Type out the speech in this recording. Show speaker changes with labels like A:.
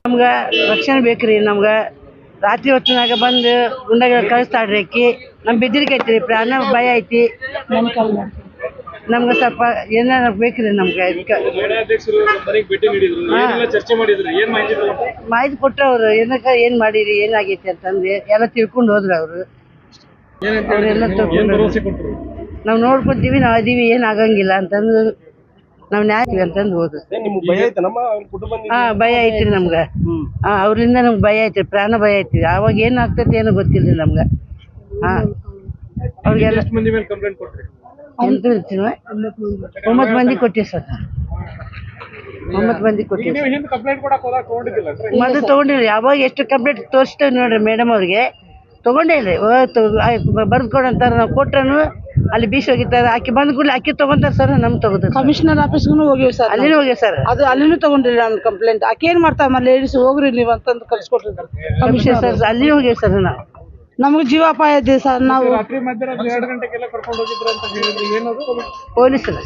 A: ನಮ್ಗೆ ರಕ್ಷಣೆ ಬೇಕ್ರಿ. ನಮ್ಗೆ ರಾತ್ರಿ ಹೊತ್ತಿನಾಗ ಬಂದು ಗುಂಡಾಗ ಕಳಿಸ್ತಾಡ್ರಿ ಅಕ್ಕಿ. ನಮ್ ಬೆದರಿಕೆ ಐತಿ, ಪ್ರಾಣ ಭಯ ಐತಿ. ನಮ್ಗೆ ಸ್ವಲ್ಪ ಏನಾರ ಬೇಕ್ರಿ. ನಮ್ಗೆ ಮಾಹಿತಿ ಕೊಟ್ರ ಅವ್ರು ಏನಕ್ಕ ಏನ್ ಮಾಡಿರಿ ಏನಾಗೈತಿ ಅಂತಂದು ಎಲ್ಲ ತಿಳ್ಕೊಂಡು ಹೋದ್ರು ಅವ್ರು. ಅವ್ರೆಲ್ಲ ತಿಳ್ಕೊಂಡು ನಾವ್ ನೋಡ್ಕೊಂತೀವಿ, ನಾವ್ ಅದೀವಿ, ಏನ್ ಆಗಂಗಿಲ್ಲ ಅಂತಂದು ನಾವ್ ನ್ಯಾಯ ಅಂತಂದು ಹೋದ್ರು. ಭಯ ಐತ್ರಿ ನಮ್ಗ. ಅವ್ರಿಂದ ನಮ್ಗೆ ಭಯ ಐತ್ರಿ, ಪ್ರಾಣ ಭಯ ಐತಿ. ಅವಾಗ ಏನ್ ಆಗ್ತೈತಿ ಏನೋ ಗೊತ್ತಿಲ್ರಿ ನಮ್ಗ. ಅವ್ರಿಗೆಲ್ಲ 9 ಮಂದಿ ಕೊಟ್ಟಿವಿ ಸರ್. 9 ಮಂದಿ ಕೊಟ್ಟಿವಿ. ಮೊದಲು ತಗೊಂಡಿರಿ. ಯಾವಾಗ ಎಷ್ಟು ಕಂಪ್ಲೇಂಟ್ ತೋರಿಸ್ತೇವೆ ನೋಡ್ರಿ ಮೇಡಮ್ ಅವ್ರಿಗೆ, ತಗೊಂಡೇ ಇಲ್ಲ. ಬರ್ದು ಕೊಡಂತಾರ, ನಾವು ಕೊಟ್ರನು ಅಲ್ಲಿ ಬೀಸ್ ಹೋಗಿರ್ತಾರೆ. ಆಕಿ ಬಂದ್ ಕೂಡಲೇ ಆಕಿ ತಗೊಂತಾರ ಸರ್. ನಮ್ ತಗೋತಾರೆ. ಕಮಿಷನರ್ ಆಫೀಸ್ಗೂ ಹೋಗಿವಿ ಸರ್. ಅಲ್ಲಿನೂ ಹೋಗಿವಿ ಸರ್. ಅದು ಅಲ್ಲಿನೂ ತಗೊಂಡಿಲ್ಲ ನಮ್ ಕಂಪ್ಲೇಂಟ್. ಆಕೆ ಏನ್ ಮಾಡ್ತಾರ ಲೇಡೀಸ್ ಹೋಗ್ರಿ ನೀವು ಅಂತಂದು ಕಳ್ಸಿಕೊಟ್ಟಿರ್ತಾರೆ ಕಮಿಷನರ್ ಸರ್. ಅಲ್ಲಿ ಹೋಗಿವಿ ಸರ್. ನಾವು ನಮ್ಗೆ ಜೀವಾಪಾಯ ಇದೆ ಸರ್. ನಾವು ರಾತ್ರಿ ಮಧ್ಯರಾತ್ರಿ 2 ಗಂಟೆಗೆಲ್ಲ ಕರ್ಕೊಂಡು ಹೋಗಿದ್ರು ಅಂತ ಹೇಳಿದ್ರು. ಏನದು ಪೊಲೀಸರು.